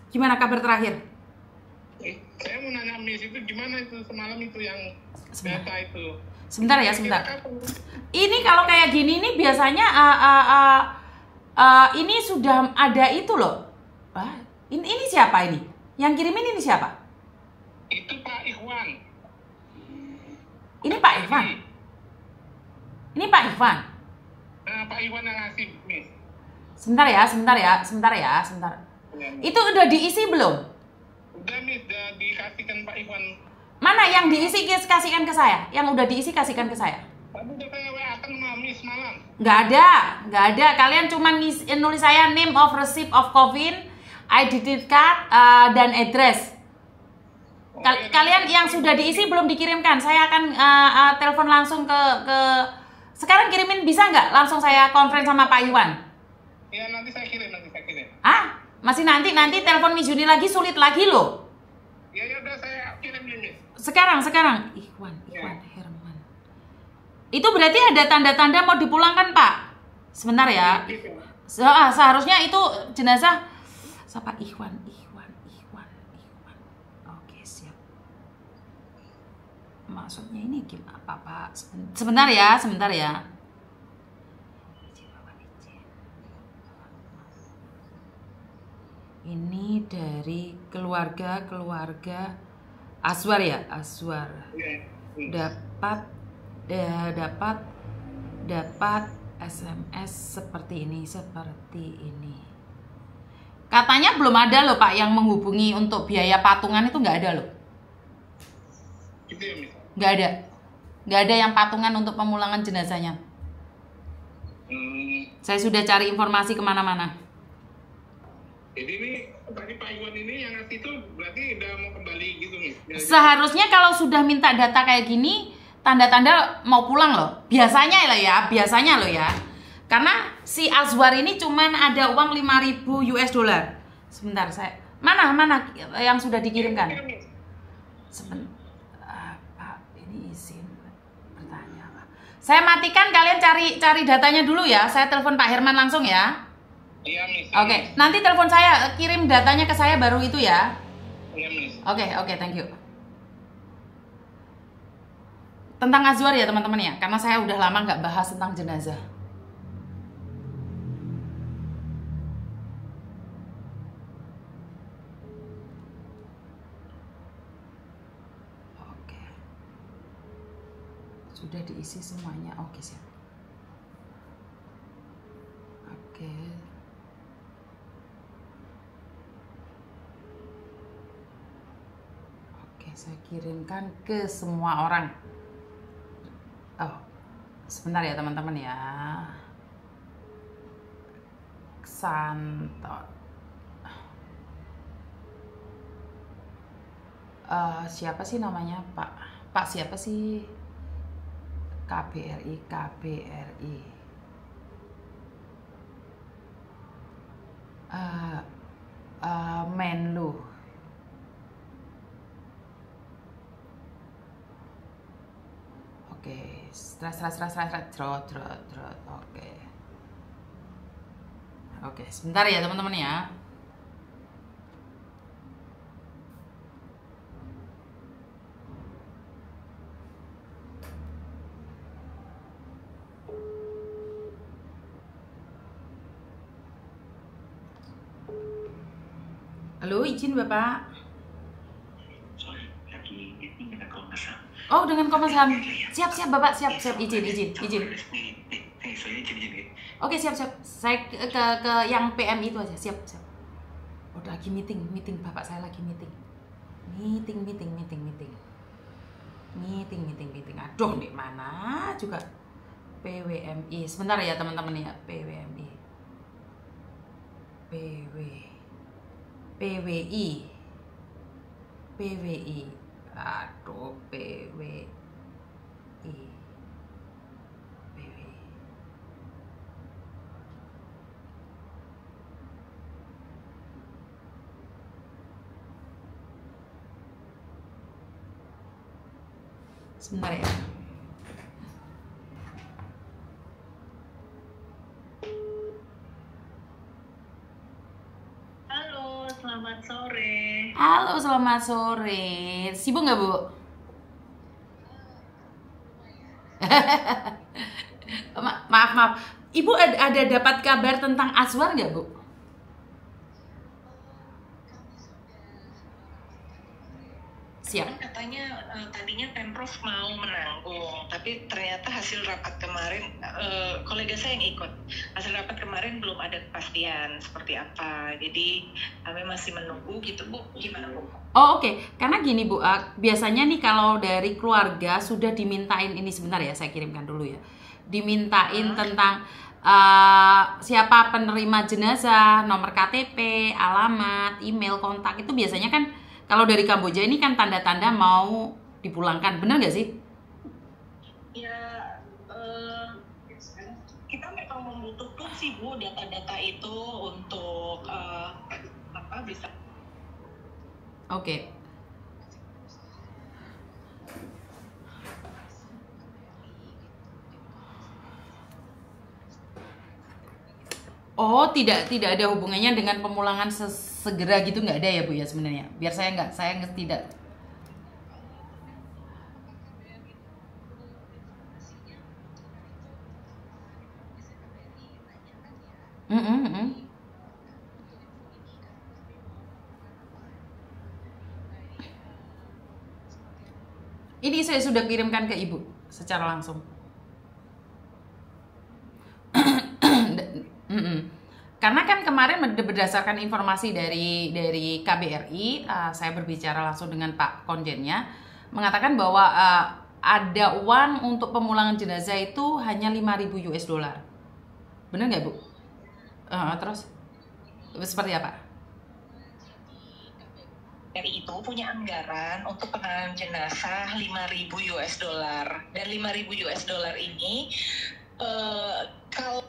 Gimana kabar terakhir? Saya mau nanya Miss itu gimana itu semalam itu yang data itu. Sebentar ya, sebentar. Ini kalau kayak gini nih biasanya ini sudah ada itu loh. Ini siapa ini? Yang kirimin ini siapa? Itu Pak Ikhwan. Ini Pak Ikhwan. Ini Pak Ikhwan. Pak Ikhwan yang ngasih, Miss. Sebentar ya. Itu udah diisi belum? Udah, Miss, udah dikasihkan Pak Ikhwan. Mana yang diisi kasihkan ke saya? Yang udah diisi kasihkan ke saya. Tadi udah saya WA-kan sama Miss malam. Nggak ada. Kalian cuma nulis saya name of receipt of COVID, identity card, dan address. Kalian yang sudah diisi belum dikirimkan. Saya akan telepon langsung ke sekarang kirimin bisa nggak? Langsung saya conference sama Pak Iwan. Iya, nanti saya kirim. Masih nanti telepon Miss Juni lagi sulit lagi loh. Iya, udah saya kirim nih, Miss. Sekarang. Ikhwan Herman. Itu berarti ada tanda-tanda mau dipulangkan, Pak. Sebentar ya. Seharusnya itu jenazah siapa? Ikhwan. Oke, siap. Maksudnya ini gimana, Pak? Sebentar ya. Ini dari keluarga Aswar ya, Aswar. Dapat SMS seperti ini. Katanya belum ada loh Pak yang menghubungi untuk biaya patungan, itu nggak ada loh. Nggak ada yang patungan untuk pemulangan jenazahnya. Saya sudah cari informasi kemana-mana. Jadi ini tadi Pak Iwan ini yang ngasih itu berarti udah mau kembali gitu nih. Seharusnya kalau sudah minta data kayak gini, tanda-tanda mau pulang loh. Biasanya loh ya. Karena si Azwar ini cuman ada uang 5.000 US dollar. Sebentar saya. Mana yang sudah dikirimkan? Pak, ini izin bertanya. Saya matikan, kalian cari datanya dulu ya. Saya telepon Pak Herman langsung ya. Iya, Miss. Oke, nanti telepon saya, kirim datanya ke saya baru itu ya. Iya, Miss. Oke, thank you. Tentang Azwar ya teman-teman ya, karena saya udah lama nggak bahas tentang jenazah. Oke. Sudah diisi semuanya. Oke, siap. Oke. Saya kirimkan ke semua orang. Sebentar ya teman-teman ya. Santo. Siapa sih namanya Pak? Pak siapa sih? KBRI. Menlu. Oke, trot. Oke, sebentar ya teman-teman ya. Halo, izin Bapak. Oh, dengan Komnas HAM. Siap Bapak, siap. Izin. Oke, siap. Saya ke yang PM itu aja. Siap. Oh, lagi meeting. Bapak saya lagi meeting. Meeting. Aduh, di mana juga PWMI. Sebentar ya teman-teman ya, PWMI. PWI. Aduh, PWI. Sebentar ya. Halo, selamat sore. Halo, selamat sore. Sibuk nggak, Bu? Maaf, maaf. Ibu ada dapat kabar tentang Azwar nggak, Bu? Siap. Katanya tadinya Pemprov mau menanggung, tapi ternyata hasil rapat kemarin, kolega saya yang ikut, hasil rapat kemarin belum ada kepastian seperti apa. Jadi kami masih menunggu gitu, Bu. Gimana, Bu? Oh, oke. Karena gini, Bu, biasanya nih kalau dari keluarga sudah dimintain ini, sebentar ya, saya kirimkan dulu ya. Dimintain tentang siapa penerima jenazah, nomor KTP, alamat, email, kontak. Itu biasanya kan kalau dari Kamboja ini kan tanda-tanda mau dipulangkan. Benar nggak sih? Ya, kita memang membutuhkan sih, Bu, data-data itu untuk bisa. Oke. Oh, tidak ada hubungannya dengan pemulangan segera gitu, nggak ada ya, Bu ya, sebenarnya. Biar saya tidak. Ini saya sudah kirimkan ke Ibu secara langsung. Karena kan kemarin berdasarkan informasi dari KBRI, saya berbicara langsung dengan Pak Konjennya, mengatakan bahwa ada uang untuk pemulangan jenazah itu hanya 5.000 US dollar. Benar nggak, Bu? Terus seperti apa? Dari itu punya anggaran untuk penanganan jenazah 5.000 US dollar. Dan 5.000 US dollar ini kalau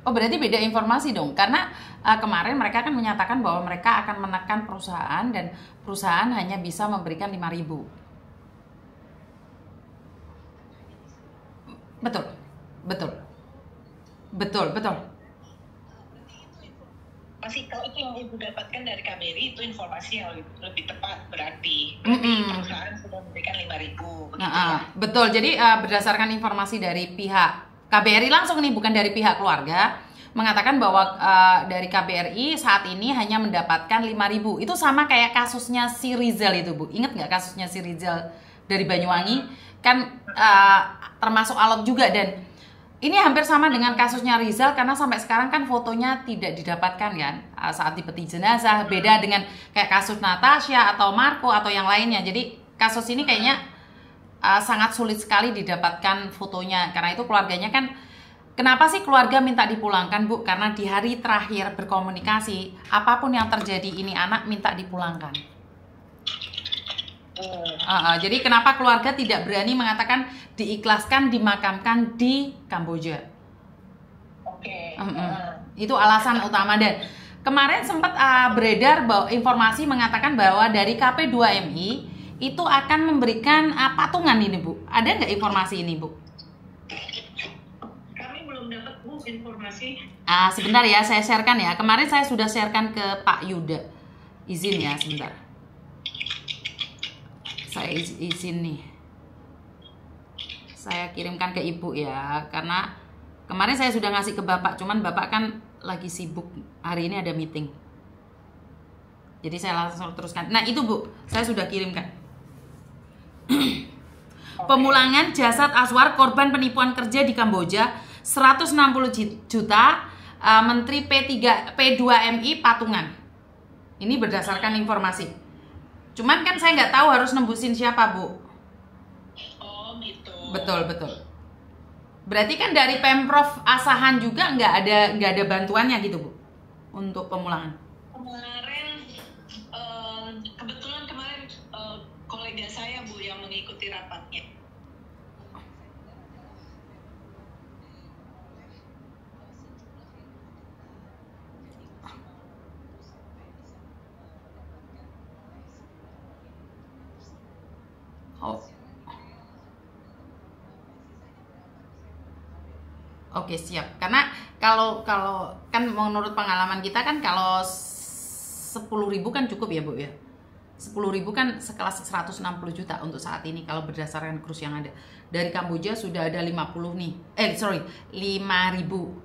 Oh, berarti beda informasi dong, karena kemarin mereka kan menyatakan bahwa mereka akan menekan perusahaan dan perusahaan hanya bisa memberikan 5.000. Betul. masih, kalau itu yang Ibu dapatkan dari KBRI, itu informasi yang lebih tepat berarti. Perusahaan sudah memberikan 5.000. Betul, jadi berdasarkan informasi dari pihak KBRI langsung nih, bukan dari pihak keluarga, mengatakan bahwa dari KBRI saat ini hanya mendapatkan 5.000. Itu sama kayak kasusnya si Rizal itu, Bu. Ingat nggak kasusnya si Rizal dari Banyuwangi? Kan termasuk alot juga, dan ini hampir sama dengan kasusnya Rizal karena sampai sekarang kan fotonya tidak didapatkan kan saat di peti jenazah. Beda dengan kayak kasus Natasha atau Marco atau yang lainnya. Jadi kasus ini kayaknya sangat sulit sekali didapatkan fotonya. Karena itu keluarganya kan, kenapa sih keluarga minta dipulangkan, Bu? Karena di hari terakhir berkomunikasi, apapun yang terjadi ini anak minta dipulangkan. Jadi kenapa keluarga tidak berani mengatakan diikhlaskan dimakamkan di Kamboja? Itu alasan utama. Dan kemarin sempat beredar bahwa informasi mengatakan bahwa dari KP2MI itu akan memberikan patungan ini, Bu. Ada nggak informasi ini, Bu? Kami belum dapat, Bu, informasi. Sebentar ya, saya sharekan ya. Kemarin saya sudah sharekan ke Pak Yuda. Izin ya, sebentar. Saya izin nih. Saya kirimkan ke Ibu ya, karena kemarin saya sudah ngasih ke Bapak, cuman Bapak kan lagi sibuk. Hari ini ada meeting. Jadi saya langsung teruskan. Nah, itu, Bu, saya sudah kirimkan. Pemulangan jasad Azwar korban penipuan kerja di Kamboja 160 juta, Menteri P2MI patungan. Ini berdasarkan informasi. Cuman kan saya nggak tahu harus nembusin siapa, Bu. Oh, gitu. Betul. Berarti kan dari Pemprov Asahan juga nggak ada bantuannya gitu, Bu, untuk pemulangan. Kebetulan kemarin kolega saya, Bu, yang mengikuti rapatnya. Oh, oke, siap. Karena kalau kalau kan menurut pengalaman kita kan kalau 10.000 kan cukup ya Bu ya. 10.000 kan sekelas 160 juta untuk saat ini kalau berdasarkan kurs yang ada. Dari Kamboja sudah ada 50 nih. 5.000.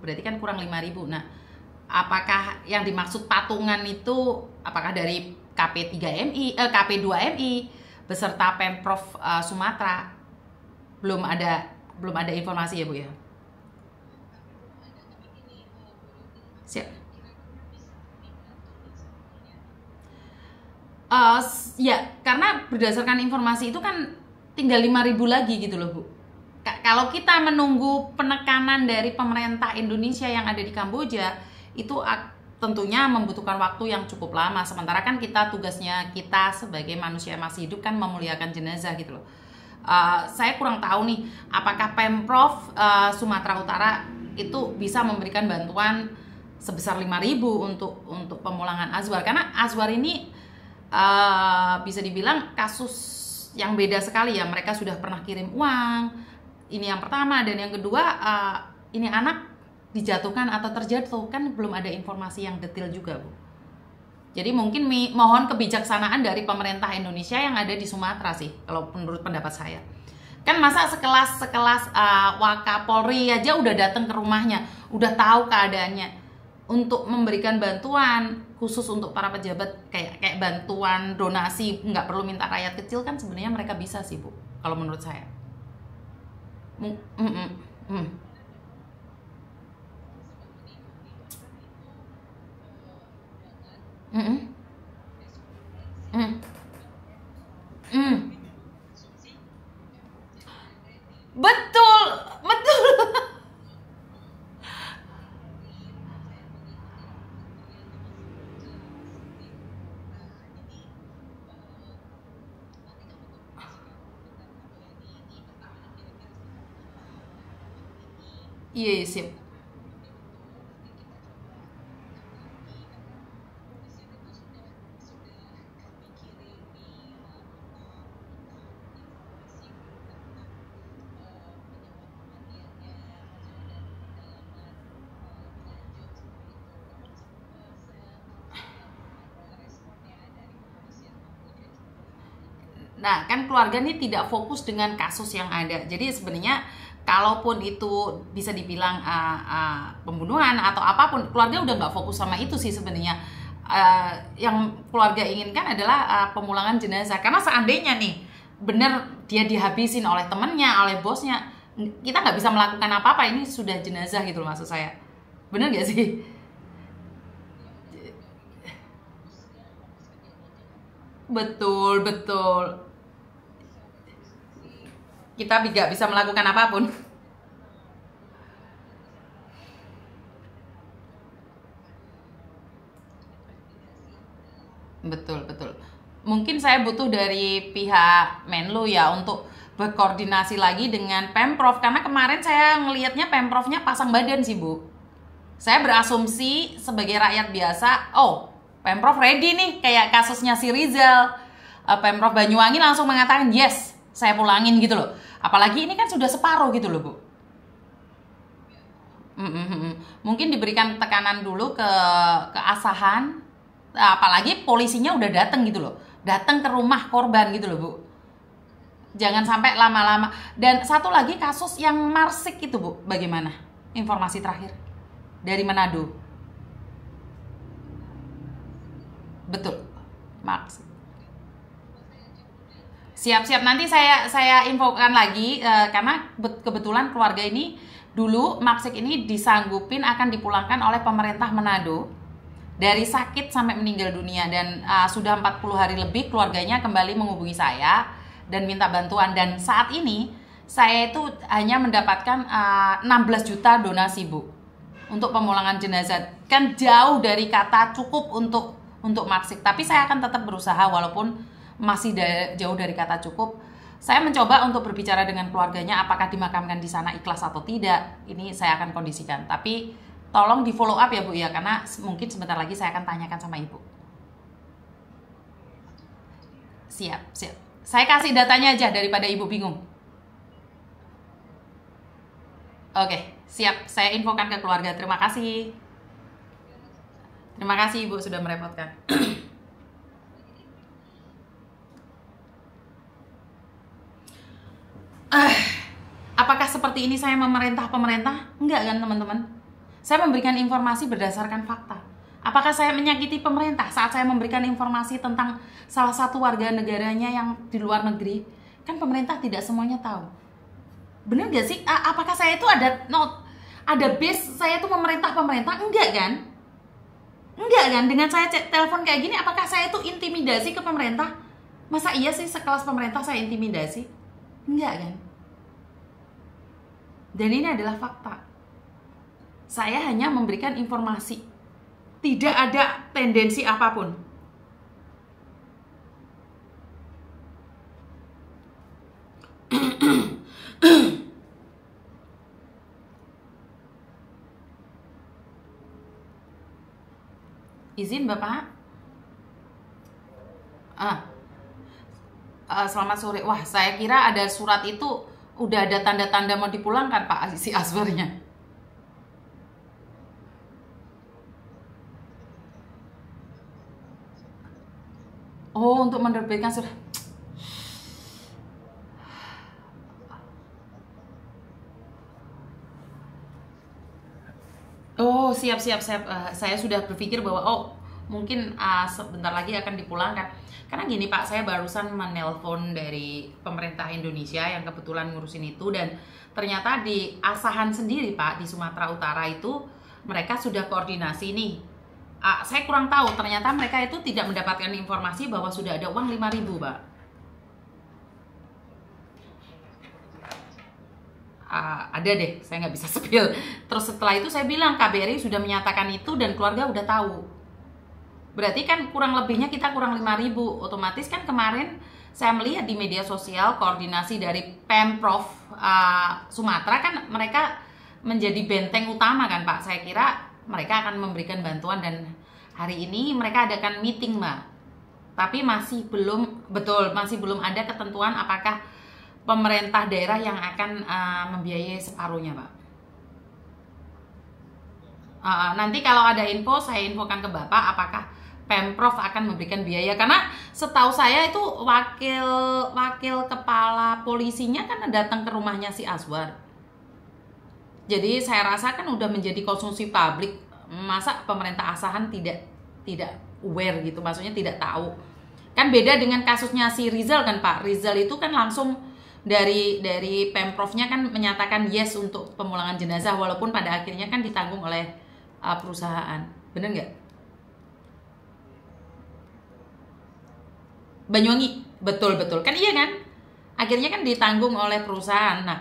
Berarti kan kurang 5.000. Nah, apakah yang dimaksud patungan itu apakah dari KP3MI, KP2MI beserta Pemprov Sumatera? Belum ada informasi ya Bu ya. Siap. Ya, karena berdasarkan informasi itu kan tinggal 5.000 lagi gitu loh Bu. Kalau kita menunggu penekanan dari pemerintah Indonesia yang ada di Kamboja, itu tentunya membutuhkan waktu yang cukup lama. Sementara kan tugasnya kita sebagai manusia yang masih hidup kan memuliakan jenazah gitu loh. Saya kurang tahu nih, apakah Pemprov Sumatera Utara itu bisa memberikan bantuan sebesar 5.000 untuk pemulangan Azwar. Karena Azwar ini bisa dibilang kasus yang beda sekali ya. Mereka sudah pernah kirim uang, ini yang pertama, dan yang kedua ini anak dijatuhkan atau terjatuh, kan belum ada informasi yang detail juga Bu. Jadi mungkin mohon kebijaksanaan dari pemerintah Indonesia yang ada di Sumatera sih, kalau menurut pendapat saya. Kan masa sekelas Wakapolri aja udah datang ke rumahnya, udah tahu keadaannya, untuk memberikan bantuan khusus untuk para pejabat kayak bantuan donasi, nggak perlu minta rakyat kecil, kan sebenarnya mereka bisa sih Bu, kalau menurut saya. Betul, betul. Iya, siap. Nah, kan keluarga ini tidak fokus dengan kasus yang ada. Jadi sebenarnya kalaupun itu bisa dibilang pembunuhan atau apapun, keluarga udah nggak fokus sama itu sih sebenarnya. Yang keluarga inginkan adalah pemulangan jenazah. Karena seandainya nih bener dia dihabisin oleh temennya, oleh bosnya, kita nggak bisa melakukan apa-apa. Ini sudah jenazah gitu loh, maksud saya. Bener nggak sih? Betul, betul. Kita nggak bisa melakukan apapun. Betul, betul. Mungkin saya butuh dari pihak Menlu ya untuk berkoordinasi lagi dengan Pemprov, karena kemarin saya ngelihatnya Pemprovnya pasang badan sih Bu. Saya berasumsi sebagai rakyat biasa, oh Pemprov ready nih, kayak kasusnya si Rizal. Pemprov Banyuwangi langsung mengatakan yes, saya pulangin gitu loh. Apalagi ini kan sudah separuh gitu loh Bu. Mungkin diberikan tekanan dulu ke Asahan, apalagi polisinya udah datang gitu loh, datang ke rumah korban gitu loh Bu. Jangan sampai lama-lama. Dan satu lagi kasus yang Marsik itu Bu, bagaimana informasi terakhir dari Manado? Betul, Marsik. Siap-siap, nanti saya infokan lagi karena kebetulan keluarga ini dulu Marsik ini disanggupin akan dipulangkan oleh pemerintah Manado dari sakit sampai meninggal dunia, dan sudah 40 hari lebih keluarganya kembali menghubungi saya dan minta bantuan, dan saat ini saya itu hanya mendapatkan 16 juta donasi Bu untuk pemulangan jenazah. Kan jauh dari kata cukup untuk Marsik, tapi saya akan tetap berusaha walaupun masih jauh dari kata cukup. Saya mencoba untuk berbicara dengan keluarganya apakah dimakamkan di sana ikhlas atau tidak. Ini saya akan kondisikan. Tapi tolong di follow up ya Bu ya, karena mungkin sebentar lagi saya akan tanyakan sama Ibu. Siap, siap. Saya kasih datanya aja daripada Ibu bingung. Oke, siap. Saya infokan ke keluarga. Terima kasih. Terima kasih Ibu sudah merepotkan. Apakah seperti ini saya memerintah pemerintah? Enggak kan teman-teman? Saya memberikan informasi berdasarkan fakta. Apakah saya menyakiti pemerintah saat saya memberikan informasi tentang salah satu warga negaranya yang di luar negeri? Kan pemerintah tidak semuanya tahu. Bener gak sih? Apakah saya itu ada base saya itu memerintah pemerintah? Enggak kan? Enggak kan? Dengan saya telepon kayak gini, apakah saya itu intimidasi ke pemerintah? Masa iya sih sekelas pemerintah saya intimidasi? Enggak kan? Dan ini adalah fakta. Saya hanya memberikan informasi. Tidak ada tendensi apapun. Izin Bapak. Selamat sore. Wah, saya kira ada surat itu udah ada tanda-tanda mau dipulangkan Pak si Azwarnya. Oh, untuk menerbitkan surat. Oh, siap. Saya sudah berpikir bahwa mungkin sebentar lagi akan dipulangkan. Karena gini Pak, saya barusan menelpon dari pemerintah Indonesia yang kebetulan ngurusin itu, dan ternyata di Asahan sendiri Pak, di Sumatera Utara itu mereka sudah koordinasi nih. Saya kurang tahu, ternyata mereka itu tidak mendapatkan informasi bahwa sudah ada uang 5.000 Pak. Ada deh, saya nggak bisa spill. Terus setelah itu saya bilang KBRI sudah menyatakan itu dan keluarga udah tahu. Berarti kan kurang lebihnya kita kurang 5.000. Otomatis kan kemarin saya melihat di media sosial koordinasi dari Pemprov Sumatera, kan mereka menjadi benteng utama kan Pak. Saya kira mereka akan memberikan bantuan, dan hari ini mereka adakan meeting Mbak. Tapi masih belum ada ketentuan apakah pemerintah daerah yang akan membiayai separuhnya Pak. Nanti kalau ada info saya infokan ke Bapak apakah Pemprov akan memberikan biaya, karena setahu saya itu wakil kepala polisinya kan datang ke rumahnya si Azwar. Jadi saya rasa kan udah menjadi konsumsi publik. Masa pemerintah Asahan tidak aware gitu, maksudnya tidak tahu. Kan beda dengan kasusnya si Rizal kan Pak. Rizal itu kan langsung dari Pemprovnya kan menyatakan yes untuk pemulangan jenazah, walaupun pada akhirnya kan ditanggung oleh perusahaan. Bener nggak? Banyuwangi, betul kan, iya kan? Akhirnya kan ditanggung oleh perusahaan. Nah,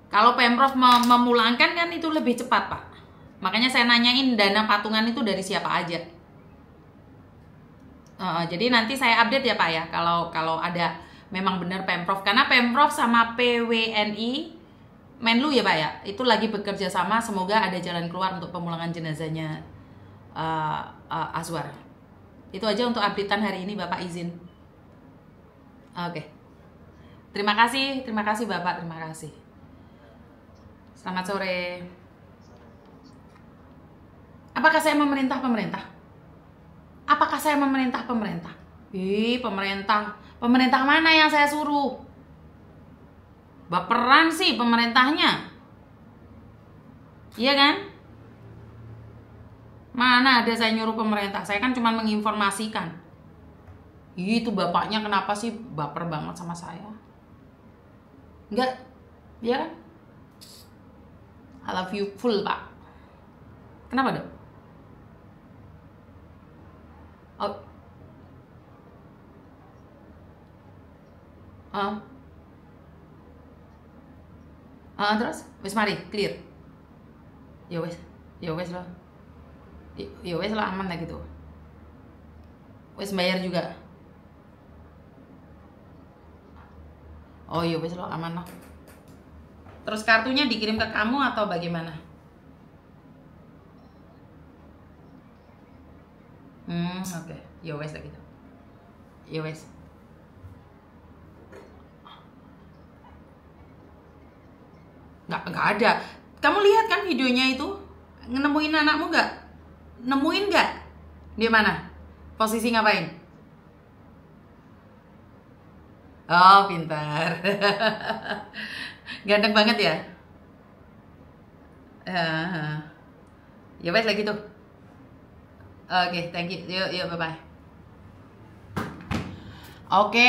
kalau Pemprov memulangkan kan itu lebih cepat Pak. Makanya saya nanyain dana patungan itu dari siapa aja. Jadi nanti saya update ya Pak ya, kalau ada memang benar Pemprov, karena Pemprov sama PWNI Menlu ya Pak ya, itu lagi bekerja sama, semoga ada jalan keluar untuk pemulangan jenazahnya Azwar. Itu aja untuk updatean hari ini Bapak, izin. Oke. Terima kasih Bapak, terima kasih. Selamat sore. Apakah saya memerintah pemerintah? Apakah saya memerintah pemerintah? Pemerintah mana yang saya suruh? Baperan sih pemerintahnya. Iya kan? Mana ada saya nyuruh pemerintah? Saya kan cuma menginformasikan. Itu bapaknya kenapa sih baper banget sama saya? Enggak, ya kan? I love you full Pak. Kenapa dong? Terus wis mari clear. Ya wis lo. Ya wis lo aman lah gitu. Wis bayar juga. Oh ya wis lo aman lah. Terus kartunya dikirim ke kamu atau bagaimana? Oke. Ya wes lah gitu. Ya wes. Nggak ada. Kamu lihat kan videonya itu? Nemuin anakmu nggak? Nemuin nggak? Dia mana? Posisi ngapain? Oh, pintar. Ganteng banget ya? Ya wes lagi tuh. Oke, thank you. Yuk, bye-bye. Oke.